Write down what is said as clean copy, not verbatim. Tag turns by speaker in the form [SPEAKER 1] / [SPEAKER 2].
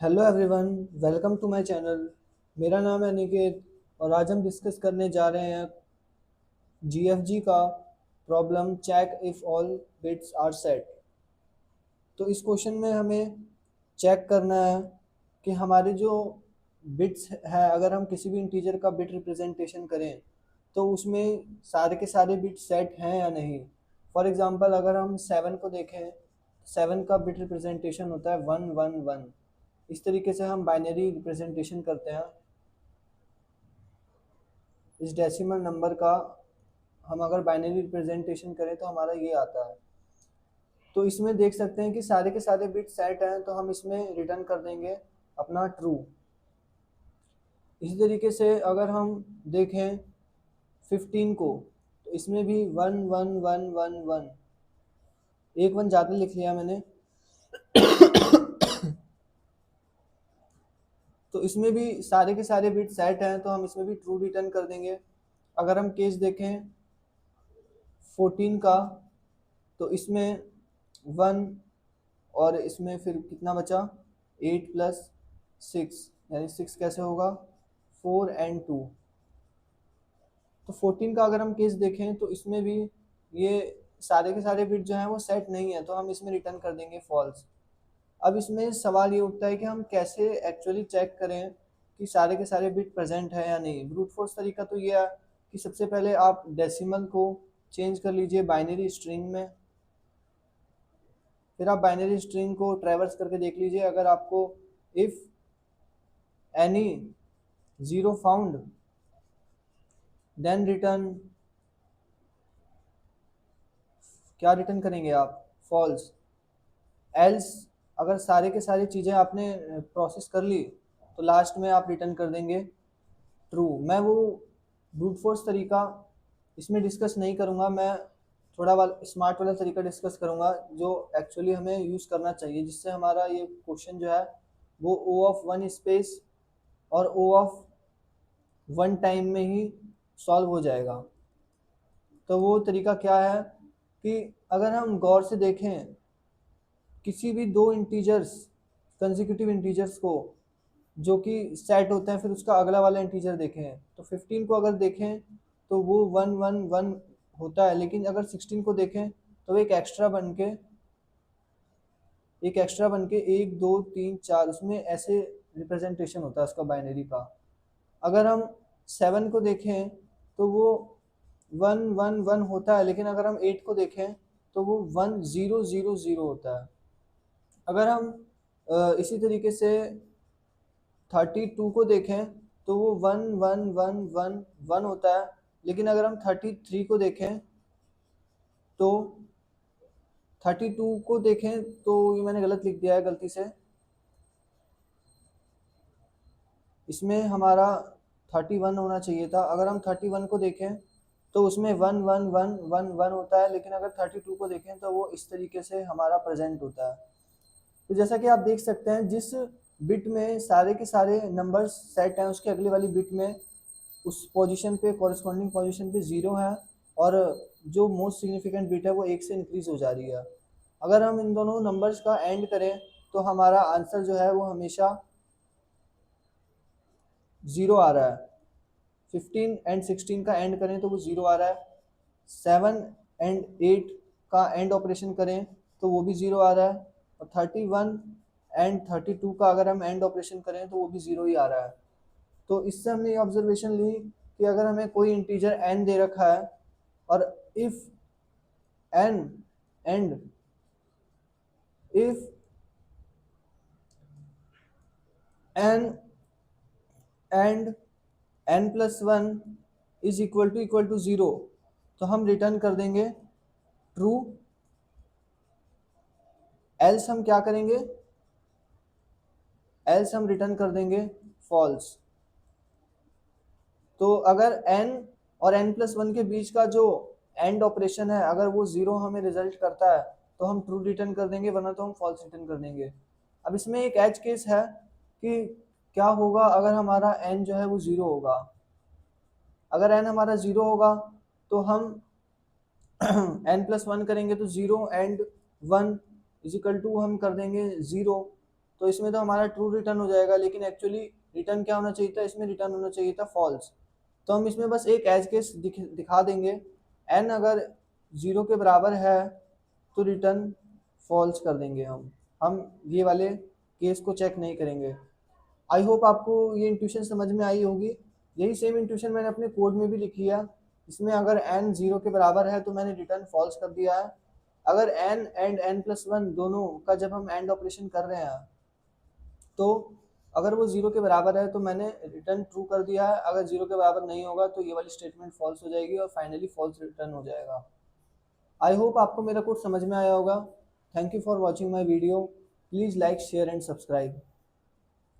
[SPEAKER 1] Hello everyone, welcome to my channel. मेरा नाम है अनिकेत और आज हम डिस्कस करने जा रहे हैं जीएफजी का problem check if all bits are set. तो इस क्वेश्चन में हमें चेक करना है कि हमारे जो बिट्स है, अगर हम किसी भी इंटीजर का बिट रिप्रेजेंटेशन करें तो उसमें सारे के सारे बिट सेट हैं या नहीं। फॉर एग्जांपल अगर हम 7 को देखें, 7 का बिट रिप्रेजेंटेशन होता है 111। इस तरीके से हम बाइनरी रिप्रेजेंटेशन करते हैं। इस डेसिमल नंबर का हम अगर बाइनरी रिप्रेजेंटेशन करें तो हमारा ये आता है। तो इसमें देख सकते हैं कि सारे के सारे बिट सेट हैं, तो हम इसमें रिटर्न कर देंगे अपना ट्रू। इसी तरीके से अगर हम देखें 15 को, तो इसमें भी 11111, एक वन ज़्यादा लिख लिया मैंने। तो इसमें भी सारे के सारे बिट सेट हैं, तो हम इसमें भी ट्रू रिटर्न कर देंगे। अगर हम केस देखें 14 का, तो इसमें 1 और इसमें फिर कितना बचा, 8 प्लस 6, यानी 6 कैसे होगा, 4 एंड 2। तो 14 का अगर हम केस देखें तो इसमें भी ये सारे के सारे बिट जो हैं वो सेट नहीं है, तो हम इसमें रिटर्न कर देंगे फॉल्स। अब इसमें सवाल ये उठता है कि हम कैसे एक्चुअली चेक करें कि सारे के सारे बिट प्रेजेंट है या नहीं। ब्रूट फोर्स तरीका तो ये है कि सबसे पहले आप डेसिमल को चेंज कर लीजिए बाइनरी स्ट्रिंग में। फिर आप बाइनरी स्ट्रिंग को ट्रैवर्स करके देख लीजिए, अगर आपको if any zero found then return, क्या रिटर्न करेंगे आप, फॉल्स। एल्स अगर सारे के सारी चीज़ें आपने प्रोसेस कर ली तो लास्ट में आप रिटर्न कर देंगे ट्रू। मैं वो ब्रूट फोर्स तरीका इसमें डिस्कस नहीं करूँगा, मैं थोड़ा स्मार्ट वाला तरीका डिस्कस करूँगा जो एक्चुअली हमें यूज़ करना चाहिए, जिससे हमारा ये क्वेश्चन जो है वो ओ ऑफ वन स्पेस और ओ ऑफ वन टाइम में ही सॉल्व हो जाएगा। तो वो तरीका क्या है कि अगर हम गौर से देखें किसी भी दो इंटीजर्स, कंसेक्यूटिव इंटीजर्स को, जो कि सेट होते हैं, फिर उसका अगला वाला इंटीजर देखें तो 15 को अगर देखें तो वो 111 होता है, लेकिन अगर 16 को देखें तो वो एक एक्स्ट्रा बन के 1 2 3 4 उसमें ऐसे रिप्रेजेंटेशन होता है उसका बाइनरी का। अगर हम 7 को देखें तो वो 111 होता है, लेकिन अगर हम 8 को देखें तो वो 1000 होता है। अगर हम इसी तरीके से 32 को देखें तो वो 11111 होता है, लेकिन अगर हम 33 को देखें तो 32 को देखें तो ये मैंने गलत लिख दिया है गलती से, इसमें हमारा 31 होना चाहिए था। अगर हम 31 को देखें तो उसमें 11111 होता है, लेकिन अगर 32 को देखें तो वो इस तरीके से हमारा प्रेजेंट होता है। तो जैसा कि आप देख सकते हैं, जिस बिट में सारे के सारे नंबर्स सेट हैं उसके अगली वाली बिट में उस पोजीशन पे, कॉरस्पॉन्डिंग पोजीशन पे 0 है, और जो मोस्ट सिग्निफिकेंट बिट है वो 1 से इंक्रीज हो जा रही है। अगर हम इन दोनों नंबर्स का एंड करें तो हमारा आंसर जो है वो हमेशा 0 आ रहा है। 15 एंड 16 का एंड करें तो वो 0 आ रहा है। 7 एंड 8 का एंड ऑपरेशन करें तो वो भी 0 आ रहा है। और 31 एंड 32 का अगर हम एंड ऑपरेशन करें तो वो भी 0 ही आ रहा है। तो इससे हमने ये ऑब्जर्वेशन ली कि अगर हमें कोई इंटीजर n दे रखा है और if n and if n and n plus one is equal to 0, तो हम रिटर्न कर देंगे ट्रू। एल्स हम क्या करेंगे, एल्स हम रिटर्न कर देंगे फॉल्स। तो अगर n और n प्लस वन के बीच का जो एंड ऑपरेशन है अगर वो 0 हमें रिजल्ट करता है तो हम ट्रू रिटर्न कर देंगे, वरना तो हम फॉल्स रिटर्न कर देंगे। अब इसमें एक एज केस है कि क्या होगा अगर हमारा n जो है वो 0 होगा। अगर n हमारा 0 होगा तो हम n प्लस वन करेंगे तो 0 एंड 1 इजिकल टू हम कर देंगे 0। तो इसमें तो हमारा ट्रू रिटर्न हो जाएगा, लेकिन एक्चुअली रिटर्न क्या होना चाहिए था, इसमें रिटर्न होना चाहिए था फॉल्स। तो हम इसमें बस एक एज केस दिखा देंगे, एन अगर 0 के बराबर है तो रिटर्न फॉल्स कर देंगे हम ये वाले केस को चेक नहीं करेंगे। आई होप आपको ये इंट्यूशन समझ में आई होगी। यही सेम इंट्यूशन मैंने अपने कोड में भी लिखी है। इसमें अगर n 0 के बराबर है तो मैंने रिटर्न फॉल्स कर दिया है। अगर n एंड n+1 दोनों का जब हम एंड ऑपरेशन कर रहे हैं तो अगर वो 0 के बराबर है तो मैंने रिटर्न ट्रू कर दिया है। अगर 0 के बराबर नहीं होगा तो ये वाली स्टेटमेंट फॉल्स हो जाएगी और फाइनली फॉल्स रिटर्न हो जाएगा। आई होप आपको मेरा कोड समझ में आया होगा। Thank you for watching my video. Please like share and subscribe.